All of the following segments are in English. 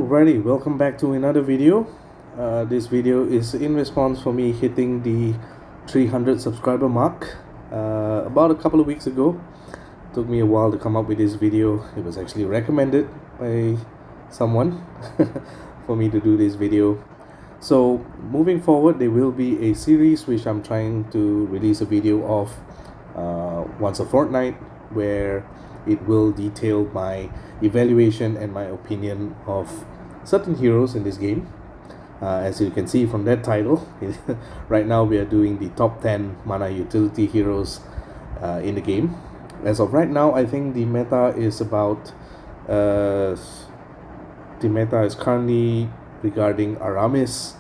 Alrighty, welcome back to another video. This video is in response for me hitting the 300 subscriber mark about a couple of weeks ago. Took me a while to come up with this video. It was actually recommended by someone for me to do this video. So moving forward, there will be a series which I'm trying to release a video of once a fortnight, where it will detail my evaluation and my opinion of certain heroes in this game. As you can see from that title, right now we are doing the top 10 mana utility heroes in the game. As of right now, I think the meta is about currently regarding Aramis,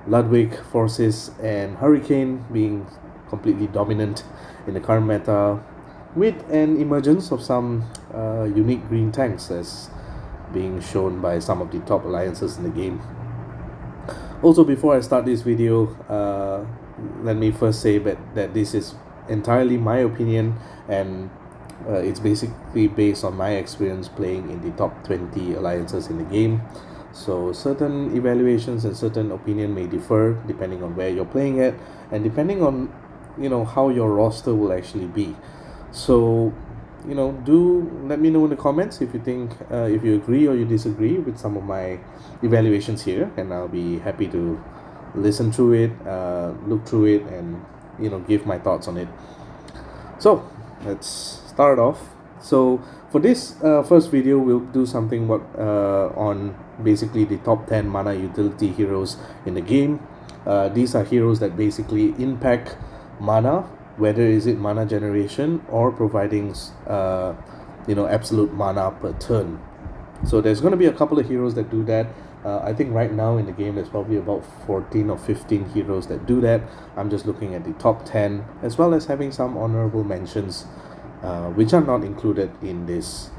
Ludwig, Forces, and Hurricane being completely dominant in the current meta, with an emergence of some unique green tanks as being shown by some of the top alliances in the game. Also, before I start this video, let me first say that this is entirely my opinion, and it's basically based on my experience playing in the top 20 alliances in the game. So certain evaluations and certain opinion may differ depending on where you're playing at, and depending on how your roster will actually be. So do let me know in the comments if you think if you agree or you disagree with some of my evaluations here, and I'll be happy to listen through it, look through it, and give my thoughts on it. So let's start off. So for this first video, we'll do something on basically the top 10 mana utility heroes in the game. These are heroes that basically impact mana, whether is it mana generation or providing absolute mana per turn. So there's going to be a couple of heroes that do that. I think right now in the game there's probably about 14 or 15 heroes that do that. I'm just looking at the top 10, as well as having some honorable mentions which are not included in this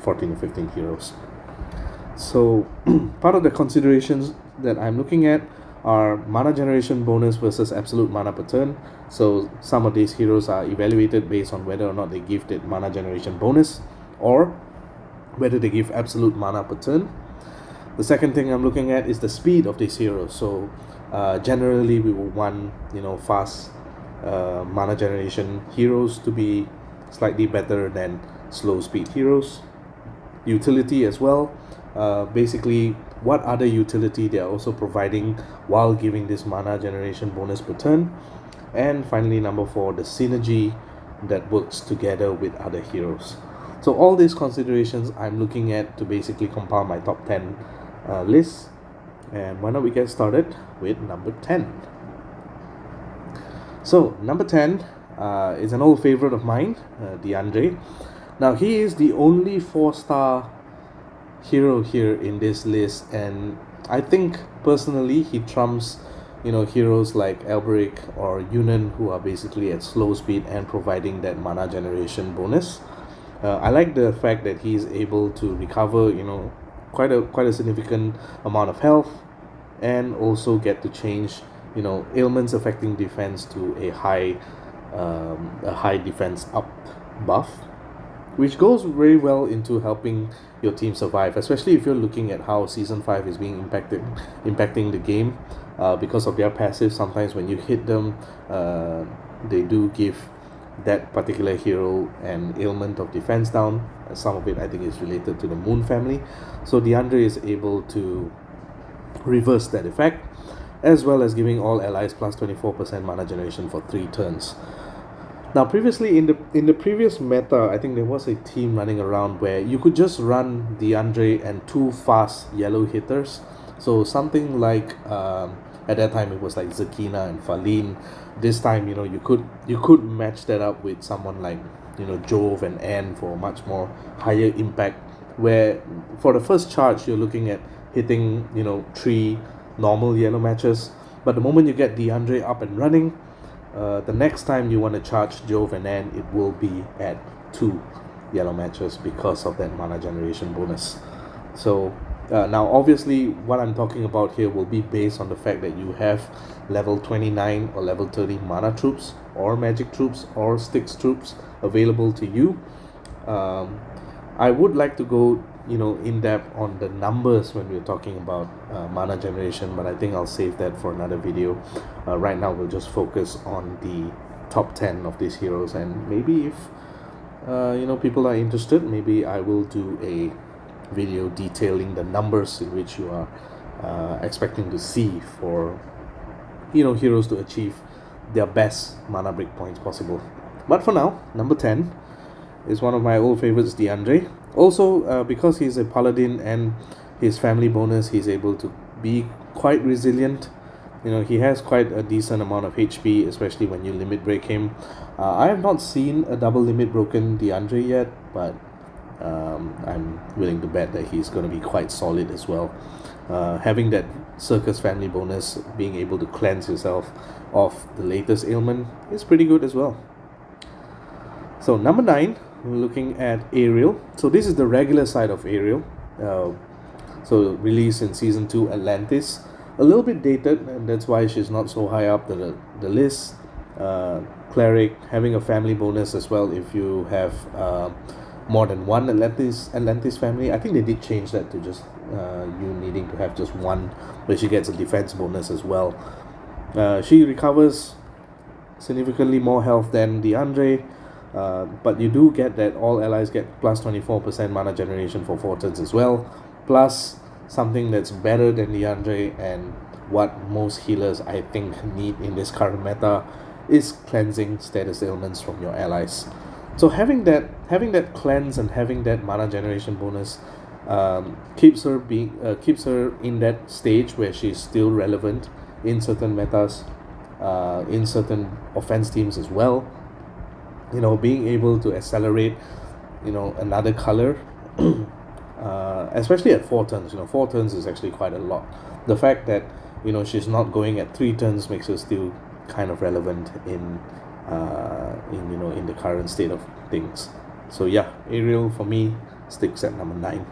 14 or 15 heroes. So part of the considerations that I'm looking at are mana generation bonus versus absolute mana per turn. So some of these heroes are evaluated based on whether or not they give that mana generation bonus, or whether they give absolute mana per turn. The second thing I'm looking at is the speed of these heroes. So generally we will want fast mana generation heroes to be slightly better than slow speed heroes. Utility as well. Basically what other utility they are also providing while giving this mana generation bonus per turn. And finally, number 4, the synergy that works together with other heroes. So all these considerations I'm looking at to basically compile my top 10 list. And why don't we get started with number 10. So number 10 is an old favorite of mine, DeAndre. Now he is the only 4-star hero here in this list, and I think personally he trumps heroes like Alberic or Yunnan, who are basically at slow speed and providing that mana generation bonus. I like the fact that he is able to recover quite a significant amount of health, and also get to change ailments affecting defense to a high defense up buff, which goes very well into helping your team survive, especially if you're looking at how Season 5 is being impacting the game. Because of their passive, sometimes when you hit them, they do give that particular hero an ailment of defense down. Some of it I think is related to the Moon family. So DeAndre is able to reverse that effect, as well as giving all allies plus 24% mana generation for 3 turns. Now previously in the previous meta, I think there was a team running around where you could just run DeAndre and 2 fast yellow hitters. So something like at that time it was like Zakina and Falin. This time you could match that up with someone like Jove and Anne for much more higher impact, where for the first charge you're looking at hitting 3 normal yellow matches, but the moment you get DeAndre up and running, the next time you want to charge Jove and Anne, it will be at 2 yellow matches because of that mana generation bonus. So now obviously what I'm talking about here will be based on the fact that you have level 29 or level 30 mana troops or magic troops or Styx troops available to you. I would like to go in depth on the numbers when we're talking about mana generation, but I think I'll save that for another video. Right now we'll just focus on the top 10 of these heroes, and maybe if people are interested, maybe I will do a video detailing the numbers in which you are expecting to see for heroes to achieve their best mana break points possible. But for now, number 10 is one of my old favorites, DeAndre. Also, because he's a paladin and his family bonus, he's able to be quite resilient. He has quite a decent amount of HP, especially when you limit break him. I have not seen a double limit broken DeAndre yet, but I'm willing to bet that he's going to be quite solid as well. Having that circus family bonus, being able to cleanse yourself of the latest ailment is pretty good as well. So number 9, we're looking at Ariel. So this is the regular side of Ariel. So released in season 2 Atlantis. A little bit dated, and that's why she's not so high up the list. Cleric, having a family bonus as well if you have more than one Atlantis family. I think they did change that to just you needing to have just one, where she gets a defense bonus as well. She recovers significantly more health than DeAndre, but you do get that all allies get plus 24% mana generation for 4 turns as well, plus something that's better than DeAndre and what most healers I think need in this current meta is cleansing status ailments from your allies. So having that cleanse and having that mana generation bonus keeps her in that stage where she's still relevant in certain metas, in certain offense teams as well. Being able to accelerate another color, especially at 4 turns. 4 turns is actually quite a lot. The fact that she's not going at 3 turns makes her still kind of relevant in the current state of things. So yeah, Ariel for me sticks at number 9.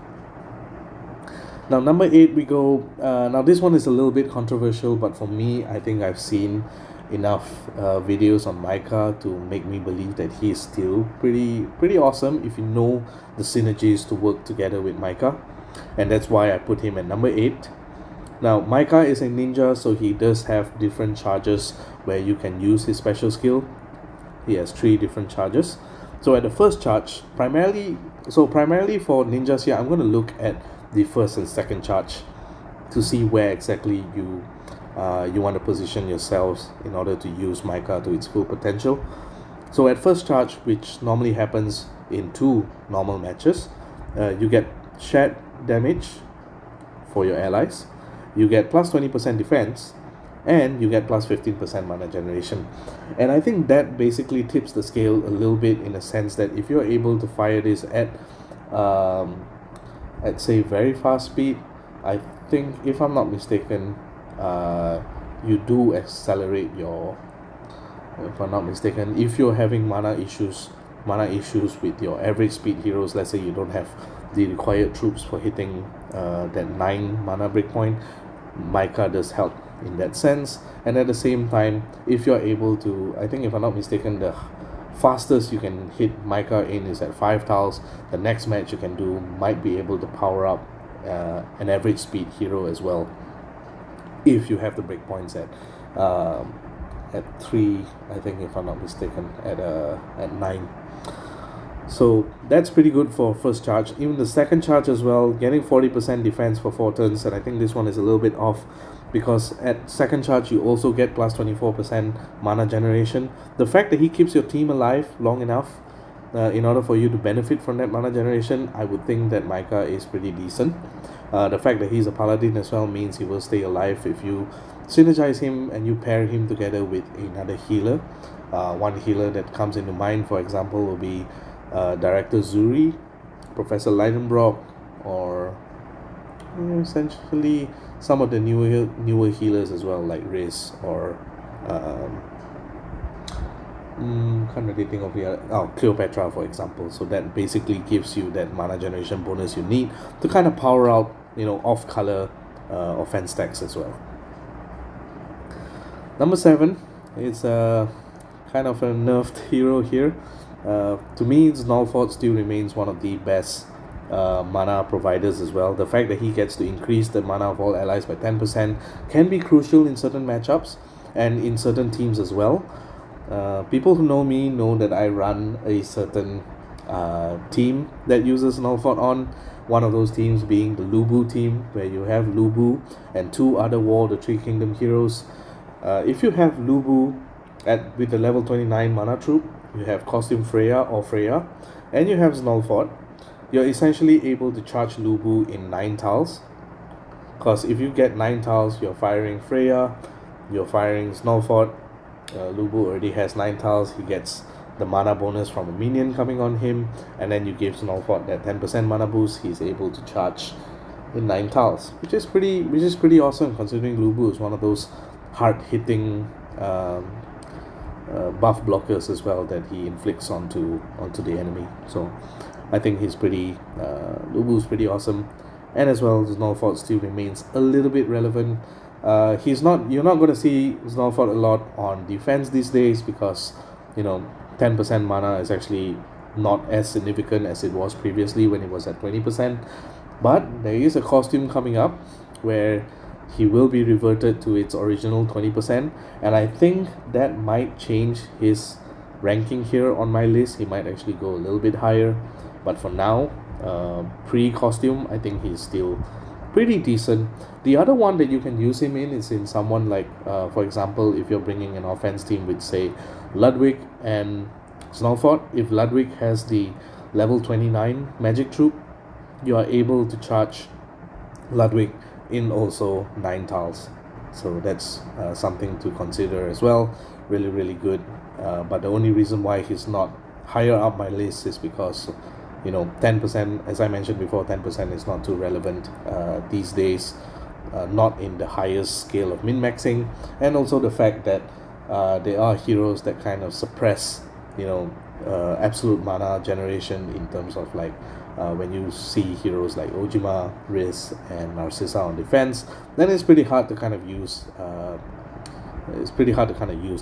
Now number 8 we go. Now this one is a little bit controversial, but for me, I think I've seen enough videos on Mica to make me believe that he's still pretty awesome if you know the synergies to work together with Mica, and that's why I put him at number 8. Now Mica is a ninja, so he does have different charges where you can use his special skill. He has 3 different charges. So at the first charge, primarily for ninjas here, I'm going to look at the first and second charge to see where exactly you want to position yourselves in order to use Mica to its full potential. So at first charge, which normally happens in 2 normal matches, you get shed damage for your allies, you get plus 20% defense, and you get plus 15% mana generation. And I think that basically tips the scale a little bit, in a sense that if you're able to fire this at say very fast speed, I think, if I'm not mistaken, you do accelerate your, if I'm not mistaken, if you're having mana issues with your average speed heroes, let's say you don't have the required troops for hitting that 9 mana breakpoint, Mica does help in that sense. And at the same time, if you're able to, I think if I'm not mistaken, the fastest you can hit Mica in is at 5 tiles. The next match you can do might be able to power up an average speed hero as well, if you have the breakpoints at 3, I think, if I'm not mistaken, at 9. So that's pretty good for first charge. Even the second charge as well, getting 40% defense for 4 turns, and I think this one is a little bit off, because at second charge you also get plus 24% mana generation. The fact that he keeps your team alive long enough in order for you to benefit from that mana generation, I would think that Mica is pretty decent. The fact that he's a paladin as well means he will stay alive if you synergize him and you pair him together with another healer. One healer that comes into mind, for example, will be Director Zuri, Professor Leidenbrock, or essentially some of the newer healers as well, like Riz or can't really think of the other, Cleopatra, for example. So that basically gives you that mana generation bonus you need to kind of power out off color offense stacks as well. Number 7 is kind of a nerfed hero here. To me, Snowfall still remains one of the best mana providers as well. The fact that he gets to increase the mana of all allies by 10% can be crucial in certain matchups and in certain teams as well. People who know me know that I run a certain team that uses Snowfall on. One of those teams being the Lubu team, where you have Lubu and two other War of the Three Kingdom heroes. If you have Lubu with the level 29 mana troop, you have Costume Freya or Freya, and you have Snowfall, you're essentially able to charge Lubu in 9 tiles. Because if you get 9 tiles, you're firing Freya, you're firing Snowfall. Lubu already has 9 tiles, he gets the mana bonus from a minion coming on him, and then you give Snowfall that 10% mana boost. He's able to charge in 9 tiles, which is pretty awesome, considering Lubu is one of those hard-hitting buff blockers as well that he inflicts onto the enemy. So I think Lubu's pretty awesome, and as well Snowfall still remains a little bit relevant. You're not going to see Snowfall a lot on defense these days, because 10% mana is actually not as significant as it was previously when it was at 20%. But there is a costume coming up where he will be reverted to its original 20%, and I think that might change his ranking here on my list. He might actually go a little bit higher, but for now, pre-costume, I think he's still pretty decent. The other one that you can use him in is in someone like, for example, if you're bringing an offense team with, say, Ludwig and Snowfall. If Ludwig has the level 29 magic troop, you are able to charge Ludwig in also 9 tiles. So that's something to consider as well. Really, really good. But the only reason why he's not higher up my list is because 10%, as I mentioned before, 10% is not too relevant these days, not in the highest scale of min-maxing, and also the fact that there are heroes that kind of suppress absolute mana generation, in terms of like when you see heroes like Ojima, Riz, and Narcissa on defense, then it's pretty hard to kind of use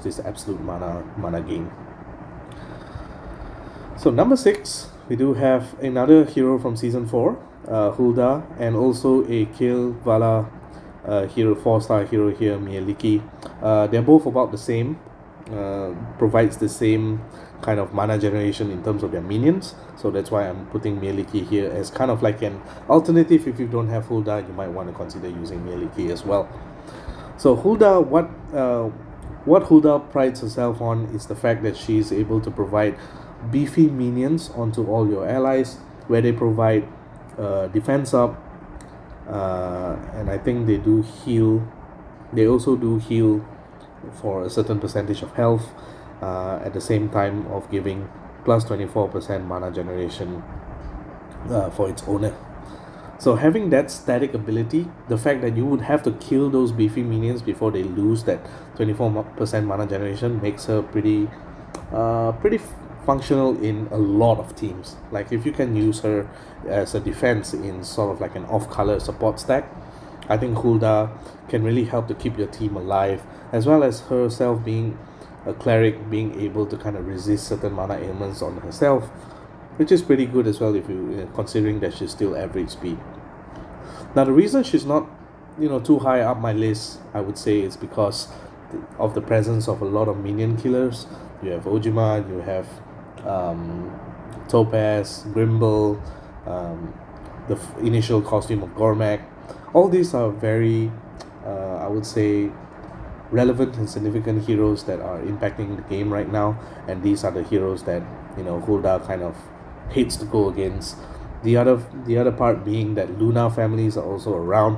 this absolute mana gain. So number 6, we do have another hero from season 4, Hulda, and also a Kill Vala hero, 4-star hero here, Meowling-Me. They're both about the same, provides the same kind of mana generation in terms of their minions, so that's why I'm putting Meowling-Me here as kind of like an alternative. If you don't have Hulda, you might want to consider using Meowling-Me as well. So Hulda, what Hulda prides herself on is the fact that she is able to provide beefy minions onto all your allies, where they provide defense up, and I think they do heal. They also do heal for a certain percentage of health, at the same time of giving plus 24% mana generation for its owner. So having that static ability, the fact that you would have to kill those beefy minions before they lose that 24% mana generation, makes her pretty functional in a lot of teams. Like if you can use her as a defense in sort of like an off-color support stack, I think Hulda can really help to keep your team alive, as well as herself being a cleric, being able to kind of resist certain mana ailments on herself, which is pretty good as well, if you considering that she's still average speed. Now the reason she's not too high up my list, I would say, is because of the presence of a lot of minion killers. You have Ojima, you have Topaz, Grimble, the initial costume of Gormak. All these are very, I would say, relevant and significant heroes that are impacting the game right now, and these are the heroes that Hulda kind of hates to go against. The other part being that Luna families are also around,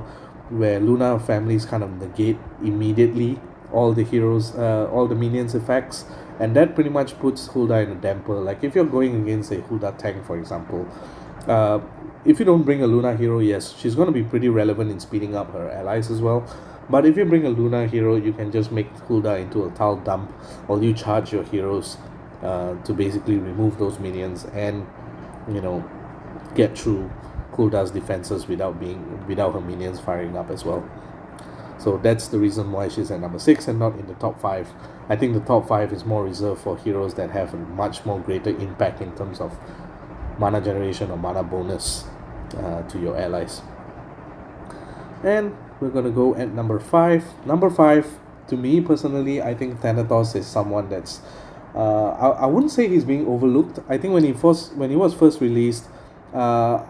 where Luna families kind of negate immediately all the heroes, all the minions effects, and that pretty much puts Hulda in a damper. Like if you're going against a Hulda tank, for example, if you don't bring a Luna hero, yes, she's going to be pretty relevant in speeding up her allies as well. But if you bring a Luna hero, you can just make Hulda into a tile dump, or you charge your heroes to basically remove those minions and get through Hulda's defenses without her minions firing up as well. So that's the reason why she's at number 6 and not in the top 5. I think the top 5 is more reserved for heroes that have a much more greater impact in terms of mana generation or mana bonus to your allies. And we're going to go at number 5. Number 5, to me personally, I think Thanatos is someone that's I wouldn't say he's being overlooked. I think when he was first released, uh,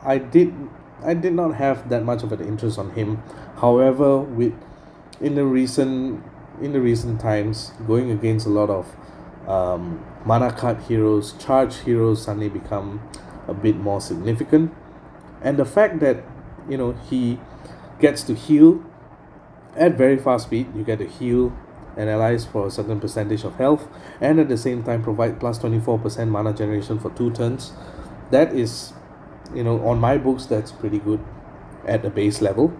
I did I did not have that much of an interest on him. However, with in the recent times, going against a lot of mana cut heroes, charge heroes suddenly become a bit more significant, and the fact that he gets to heal at very fast speed. You get to heal and allies for a certain percentage of health, and at the same time provide plus 24% mana generation for 2 turns. That is, on my books, that's pretty good at the base level.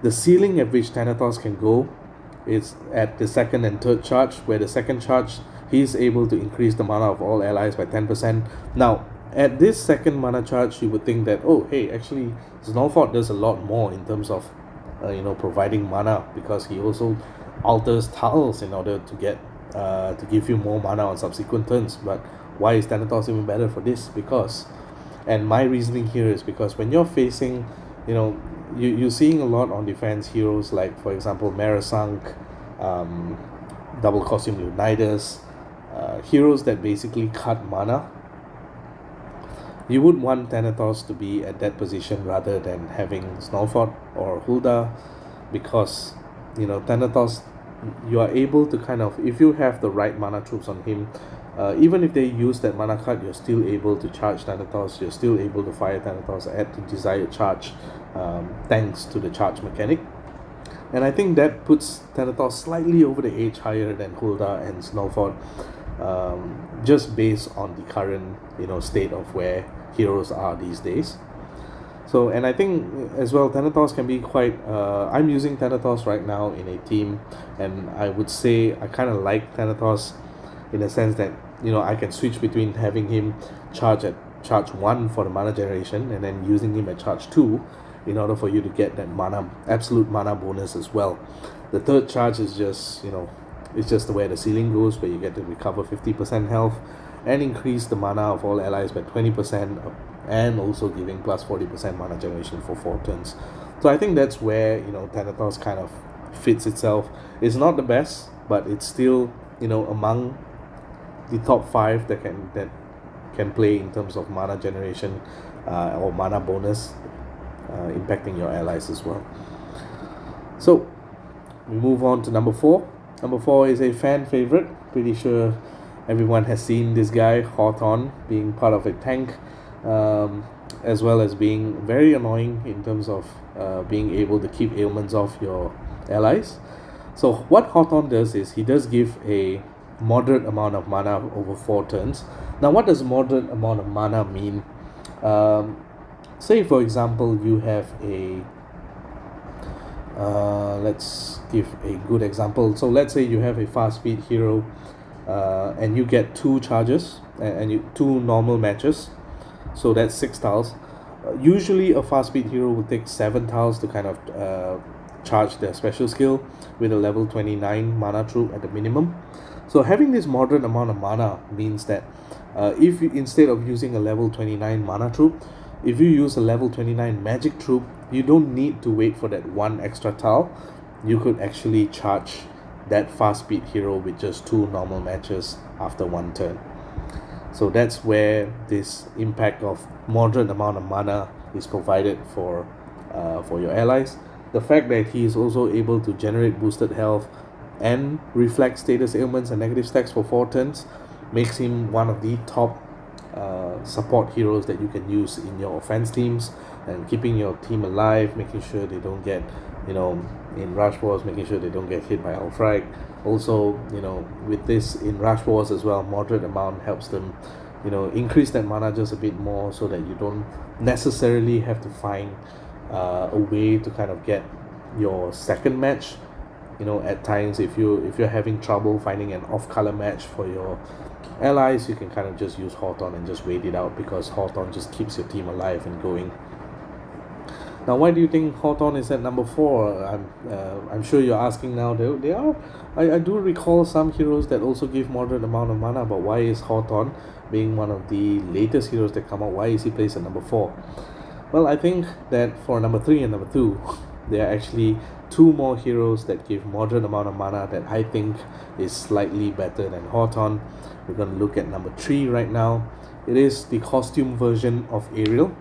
The ceiling at which Thanatos can go is at the second and third charge, where the second charge he's able to increase the mana of all allies by 10%. Now, at this second mana charge, you would think that, oh, hey, actually, Snowfall does a lot more in terms of, providing mana, because he also alters tiles in order to get to give you more mana on subsequent turns. But why is Thanatos even better for this? Because, and my reasoning here is because when you're facing, you're seeing a lot on defense heroes like, for example, Marasunk, Double Costume Leonidas, heroes that basically cut mana. You would want Thanatos to be at that position rather than having Snowfall or Hulda, because Thanatos, you are able to kind of, if you have the right mana troops on him, even if they use that mana cut, you're still able to charge Thanatos, you're still able to fire Thanatos at the desired charge, thanks to the charge mechanic. And I think that puts Thanatos slightly over the edge, higher than Hulda and Snowfall, just based on the current state of where heroes are these days. So, and I think as well, Thanatos can be quite, I'm using Thanatos right now in a team, and I would say I kind of like Thanatos in the sense that I can switch between having him charge at charge 1 for the mana generation, and then using him at charge 2 in order for you to get that absolute mana bonus as well. The third charge is just it's just where the ceiling goes, where you get to recover 50% health and increase the mana of all allies by 20%, and also giving plus 40% mana generation for 4 turns. So I think that's where Thanatos kind of fits itself. It's not the best, but it's still among the top 5 that can play in terms of mana generation or mana bonus, impacting your allies as well. So we move on to number 4. Number 4 is a fan favorite. Pretty sure everyone has seen this guy, Hawthorne, being part of a tank, as well as being very annoying in terms of being able to keep ailments off your allies. So what Hawthorne does is he does give a moderate amount of mana over 4 turns. Now, what does moderate amount of mana mean? Say, for example, you have a let's give a good example. So let's say you have a fast speed hero, and you get 2 charges and you 2 normal matches, so that's 6 tiles. Usually a fast speed hero would take 7 tiles to kind of charge their special skill with a level 29 mana troop at the minimum. So having this moderate amount of mana means that if you, instead of using a level 29 mana troop, if you use a level 29 magic troop, you don't need to wait for that 1 extra tile. You could actually charge that fast speed hero with just 2 normal matches after 1 turn. So that's where this impact of moderate amount of mana is provided for your allies. The fact that he is also able to generate boosted health and reflect status ailments and negative stacks for 4 turns makes him one of the top support heroes that you can use in your offense teams, and keeping your team alive, making sure they don't get in rush wars, making sure they don't get hit by Alfrag. Also, with this in rush wars as well, moderate amount helps them increase that mana just a bit more, so that you don't necessarily have to find a way to kind of get your second match. At times, if you're having trouble finding an off-color match for your allies, you can kind of just use Hawthorne and just wait it out, because Hawthorne just keeps your team alive and going. Now, why do you think Hawthorne is at number 4? I'm sure you're asking now. They are. I do recall some heroes that also give moderate amount of mana, but why is Hawthorne, being one of the latest heroes that come out, why is he placed at number 4? Well, I think that for number 3 and number 2, there are actually two more heroes that give moderate amount of mana that I think is slightly better than Hawthorne. We're going to look at number 3 right now. It is the costume version of Ariel.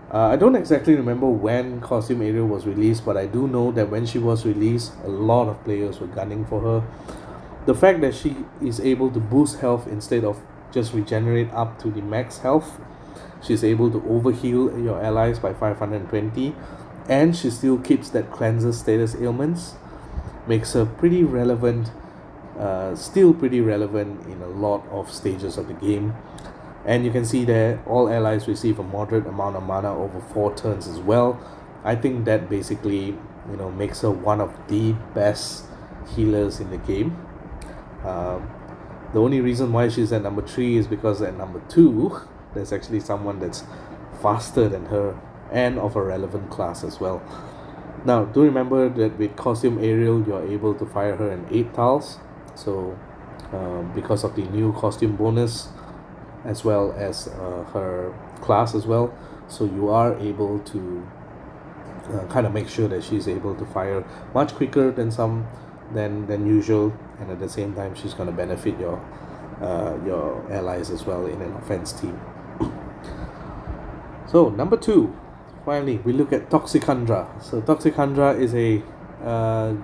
I don't exactly remember when Costume Ariel was released, but I do know that when she was released, a lot of players were gunning for her. The fact that she is able to boost health instead of just regenerate up to the max health, she's able to overheal your allies by 520, and she still keeps that cleanser status ailments, makes her pretty relevant, still pretty relevant in a lot of stages of the game. And you can see there all allies receive a moderate amount of mana over 4 turns as well. I think that basically makes her one of the best healers in the game. The only reason why she's at number 3 is because at number 2 there's actually someone that's faster than her and of a relevant class as well. Now do remember that with Costume Ariel you're able to fire her in 8 tiles, so because of the new costume bonus as well as her class as well, so you are able to kind of make sure that she's able to fire much quicker than usual, and at the same time she's going to benefit your allies as well in an offense team. So number 2, finally we look at Toxicandra. So Toxicandra is a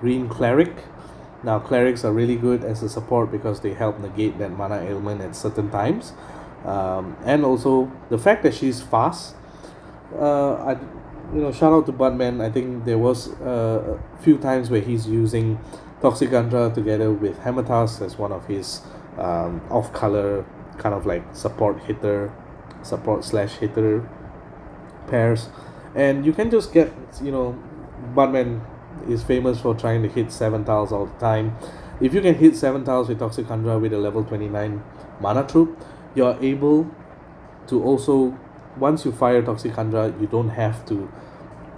green cleric. Now clerics are really good as a support because they help negate that mana ailment at certain times. And also the fact that she's fast, shout out to Budman. I think there was a few times where he's using Toxicandra together with Thanatos as one of his off-color kind of like support slash hitter pairs, and you can just get, Budman is famous for trying to hit 7 tiles all the time. If you can hit 7 tiles with Toxicandra with a level 29 mana troop, you're able to also, once you fire Toxicandra, you don't have to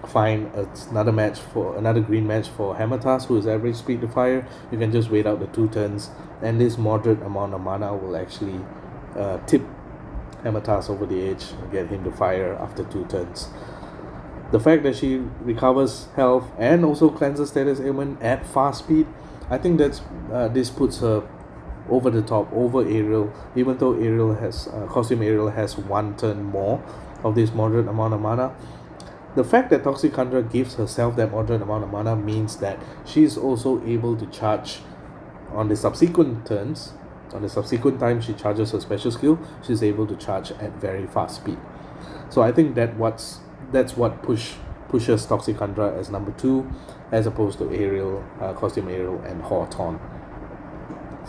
find another green match for Thanatos, who is average speed to fire. You can just wait out the 2 turns, and this moderate amount of mana will actually tip Thanatos over the edge and get him to fire after 2 turns. The fact that she recovers health and also cleanses status ailment at fast speed, I think that's this puts her over the top over Ariel, even though Costume Ariel has 1 turn more of this moderate amount of mana. The fact that Toxicandra gives herself that moderate amount of mana means that she's also able to charge on the subsequent turns. On the subsequent time she charges her special skill, she's able to charge at very fast speed. So I think that's what pushes Toxicandra as number 2 as opposed to Ariel, Costume Ariel and Hawthorne.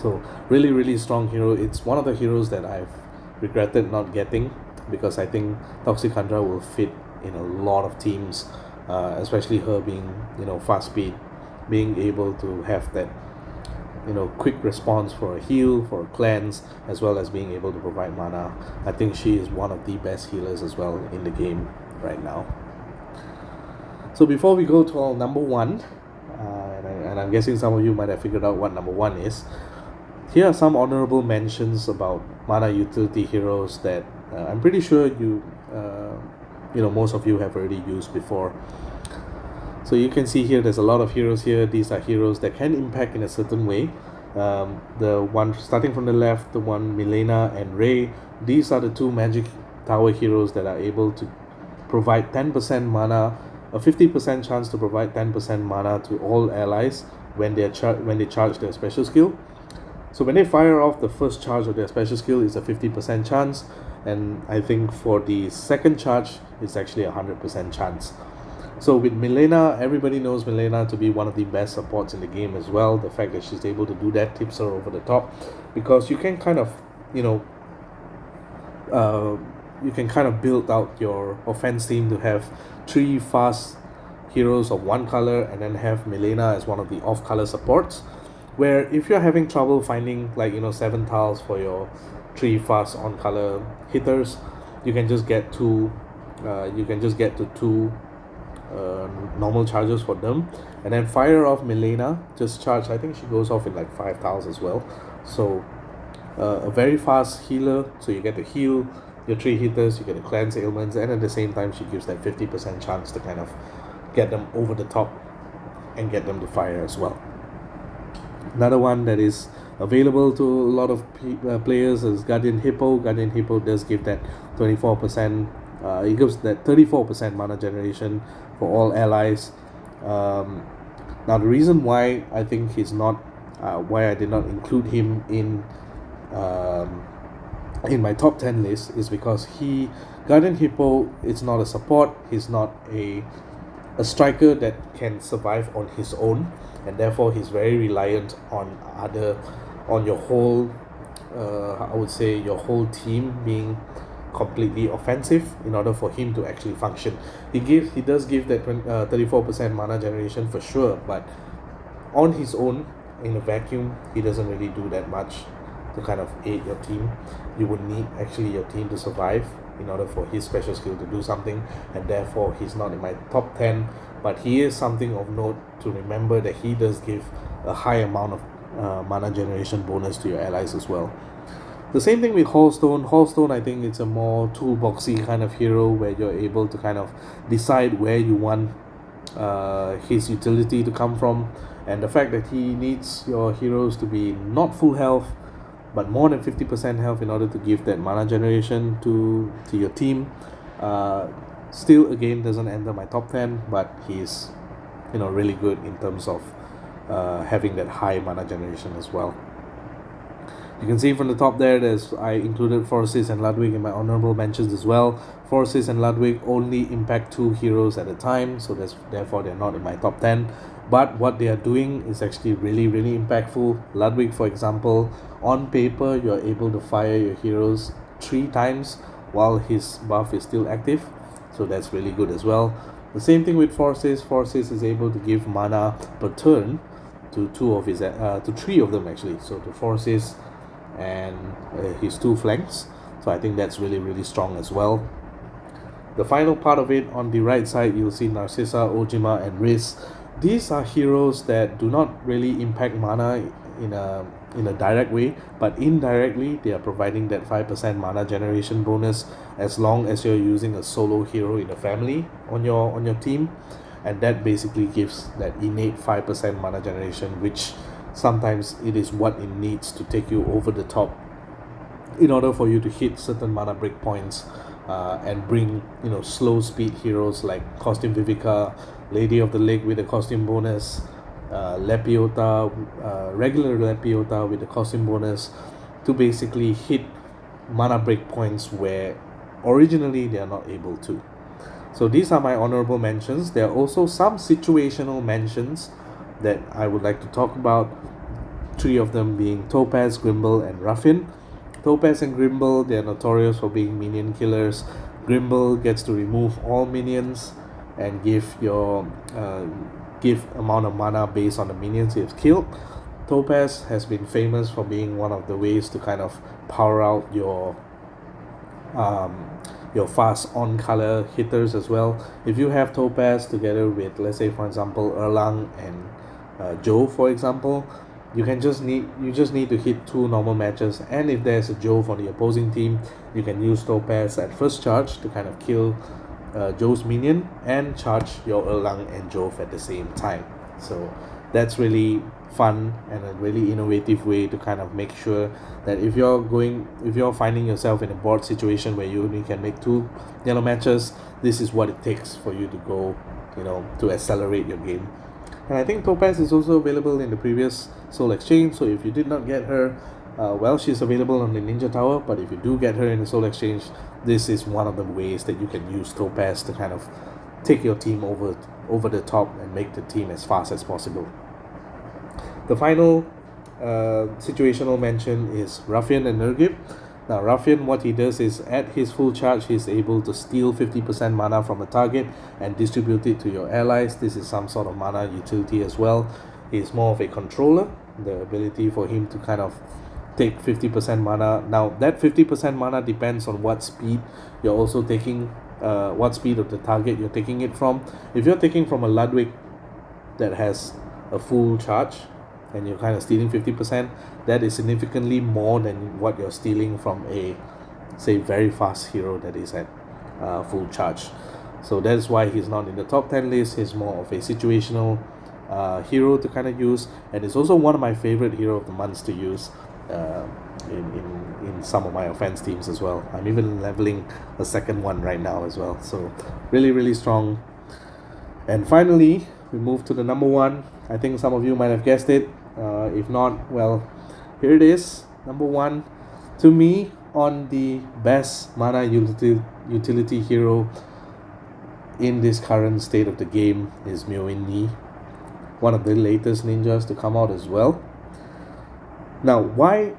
So really, really strong hero. It's one of the heroes that I've regretted not getting, because I think Toxicandra will fit in a lot of teams, especially her being fast speed, being able to have that quick response for a heal, for a cleanse, as well as being able to provide mana. I think she is one of the best healers as well in the game right now. So before we go to our number 1, and I'm guessing some of you might have figured out what number 1 is, here are some honorable mentions about mana utility heroes that I'm pretty sure most of you have already used before. So you can see here there's a lot of heroes here. These are heroes that can impact in a certain way. The one starting from the left, the one Milena and Ray, these are the 2 magic tower heroes that are able to provide 10% mana, a 50% chance to provide 10% mana to all allies when they charge their special skill. So when they fire off the first charge of their special skill, it's a 50% chance, and I think for the second charge it's actually a 100% chance. So with Milena, everybody knows Milena to be one of the best supports in the game as well. The fact that she's able to do that tips her over the top, because you can kind of build out your offense team to have 3 fast heroes of 1 color and then have Milena as one of the off-color supports, where if you're having trouble finding 7 tiles for your 3 fast on-color hitters, you can just get to 2 normal charges for them, and then fire off Milena, just charge. I think she goes off in 5 tiles as well. So a very fast healer, so you get to heal your 3 hitters, you get to cleanse ailments, and at the same time she gives that 50% chance to kind of get them over the top and get them to fire as well. Another one that is available to a lot of players is Guardian Hippo. Guardian Hippo does give that 24%, it gives that 34% mana generation for all allies. Now the reason why I think he's not, why I did not include him in my top 10 list is because Guardian Hippo is not a support, he's not a striker that can survive on his own, and therefore he's very reliant on your whole, I would say your whole team being completely offensive in order for him to actually function. He does give that 34% mana generation for sure, but on his own in a vacuum he doesn't really do that much to kind of aid your team. You would need actually your team to survive in order for his special skill to do something, and therefore he's not in my top 10, but he is something of note to remember that he does give a high amount of mana generation bonus to your allies as well. The same thing with Hawthorne. Hawthorne, I think it's a more toolboxy kind of hero where you're able to kind of decide where you want his utility to come from, and the fact that he needs your heroes to be not full health but more than 50% health in order to give that mana generation to your team, still again doesn't enter my top 10, but he's really good in terms of having that high mana generation as well. You can see from the top there, I included Forces and Ludwig in my honorable mentions as well. Forces and Ludwig only impact 2 heroes at a time, so therefore they're not in my top 10. But what they are doing is actually really, really impactful. Ludwig, for example, on paper, you're able to fire your heroes 3 times while his buff is still active, so that's really good as well. The same thing with Forces. Forces is able to give mana per turn to 3 of them actually. So to Forces and his 2 flanks. So I think that's really, really strong as well. The final part of it, on the right side, you'll see Narcissa, Ojima, and Riz. These are heroes that do not really impact mana in a direct way, but indirectly they are providing that 5% mana generation bonus as long as you're using a solo hero in a family on your team, and that basically gives that innate 5% mana generation, which sometimes it is what it needs to take you over the top in order for you to hit certain mana breakpoints and bring slow speed heroes like Costume Vivica, Lady of the Lake with a costume bonus, Lepiota, regular Lepiota with a costume bonus, to basically hit mana breakpoints where originally they are not able to. So these are my honorable mentions. There are also some situational mentions that I would like to talk about, 3 of them being Topaz, Grimble, and Ruffian. Topaz and Grimble, they are notorious for being minion killers. Grimble gets to remove all minions and give amount of mana based on the minions you've killed. Topaz has been famous for being one of the ways to kind of power out your fast on color hitters as well. If you have Topaz together with, let's say for example, Erlang and Joe, for example, you just need to hit 2 normal matches, and if there's a Joe for the opposing team, you can use Topaz at first charge to kind of kill Joe's minion and charge your Erlang and Jove at the same time. So that's really fun and a really innovative way to kind of make sure that if you're finding yourself in a board situation where you only can make 2 yellow matches, this is what it takes for you to go, to accelerate your game. And I think Topaz is also available in the previous Soul Exchange, so if you did not get her, she's available on the Ninja Tower, but if you do get her in the Soul Exchange, this is one of the ways that you can use Topaz to kind of take your team over the top and make the team as fast as possible. The final situational mention is Ruffian and Nurgib. Now Ruffian, what he does is at his full charge, he's able to steal 50% mana from a target and distribute it to your allies. This is some sort of mana utility as well. He's more of a controller, the ability for him to kind of take 50% mana. Now that 50% mana depends on what speed you're also taking, what speed of the target you're taking it from. If you're taking from a Ludwig that has a full charge and you're kind of stealing 50%, that is significantly more than what you're stealing from a say very fast hero that is at full charge. So that's why he's not in the top 10 list. He's more of a situational hero to kind of use, and it's also one of my favorite hero of the months to use in some of my offense teams as well. I'm even leveling a second one right now as well, so really strong. And finally, we move to the number one. I think some of you might have guessed it. If not, well, here it is. Number one, to me, on the best mana utility hero in this current state of the game is Meowling-Me, one of the latest ninjas to come out as well. Now, why,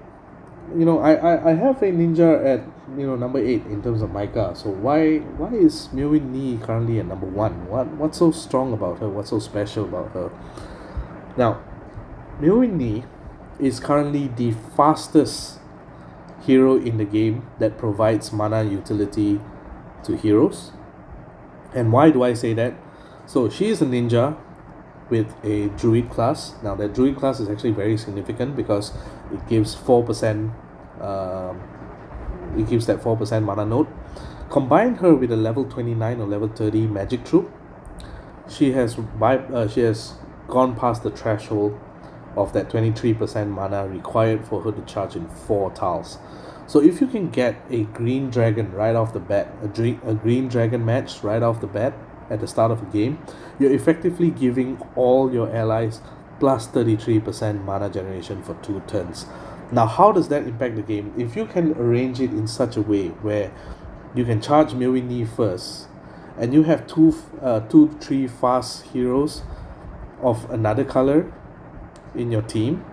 I have a ninja at number 8 in terms of Mica. So why is Meowling-Me currently at number 1? What's so strong about her? What's so special about her? Now, Meowling-Me is currently the fastest hero in the game that provides mana utility to heroes. And why do I say that? So she is a ninja with a druid class. Now that druid class is actually very significant because it gives 4%. It gives that 4% mana node. Combine her with a level 29 or level 30 magic troop. She has gone past the threshold of that 23% mana required for her to charge in 4 tiles. So if you can get a green dragon right off the bat, a green dragon match right off the bat at the start of the game, you're effectively giving all your allies plus 33% mana generation for 2 turns. Now, how does that impact the game? If you can arrange it in such a way where you can charge Meowling-Me first, and you have 3 fast heroes of another color in your team,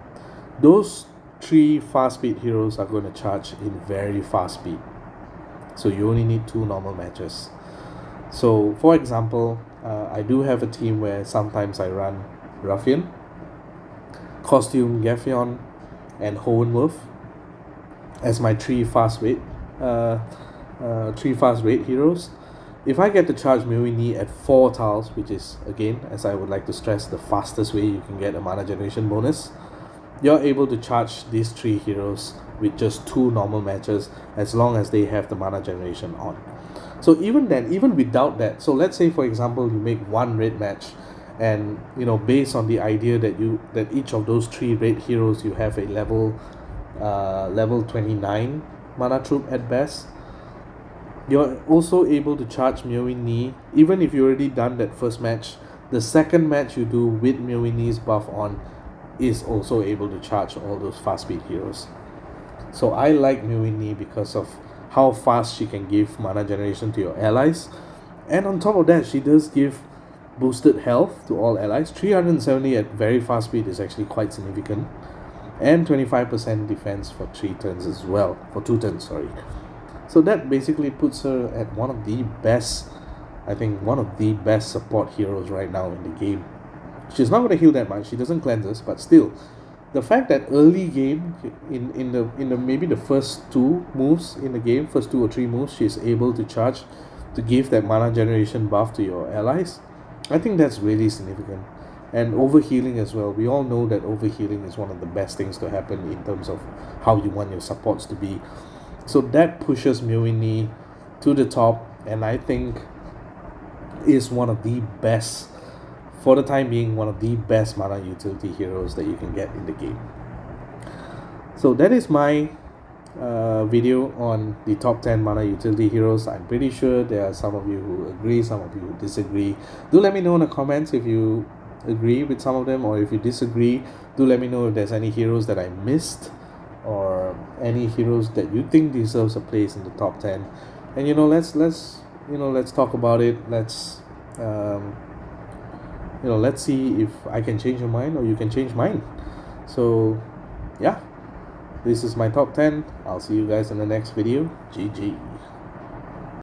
those 3 fast speed heroes are going to charge in very fast speed. So you only need 2 normal matches. So for example, I do have a team where sometimes I run Ruffian, Costume Geffion, and Hohenwurf as my 3 fast rate heroes. If I get to charge Meowling-Me at 4 tiles, which is, again, as I would like to stress, the fastest way you can get a mana generation bonus, you're able to charge these 3 heroes with just 2 normal matches as long as they have the mana generation on. So even then, even without that, so let's say for example you make 1 red match, and based on the idea that each of those 3 red heroes you have a level 29 mana troop at best, you're also able to charge Meowling-Me. Even if you already done that first match, the second match you do with Meowling-Me's buff on is also able to charge all those fast speed heroes. So I like Meowling-Me because of how fast she can give mana generation to your allies, and on top of that, she does give boosted health to all allies. 370 at very fast speed is actually quite significant, and 25% defense for 3 turns as well, for 2 turns, sorry. So that basically puts her at one of the best support heroes right now in the game. She's not going to heal that much, she doesn't cleanse us, but still, the fact that early game, in the maybe the first 2 moves in the game, first 2 or 3 moves, she's able to charge to give that mana generation buff to your allies, I think that's really significant. And overhealing as well. We all know that overhealing is one of the best things to happen in terms of how you want your supports to be. So that pushes Meowling-Me to the top, and I think is one of the best, for the time being, one of the best mana utility heroes that you can get in the game. So that is my video on the top 10 mana utility heroes. I'm pretty sure there are some of you who agree, some of you who disagree. Do let me know in the comments if you agree with some of them, or if you disagree. Do let me know if there's any heroes that I missed, or any heroes that you think deserves a place in the top 10. And let's talk about it. Let's see if I can change your mind or you can change mine. So yeah, this is my top 10. I'll see you guys in the next video. GG.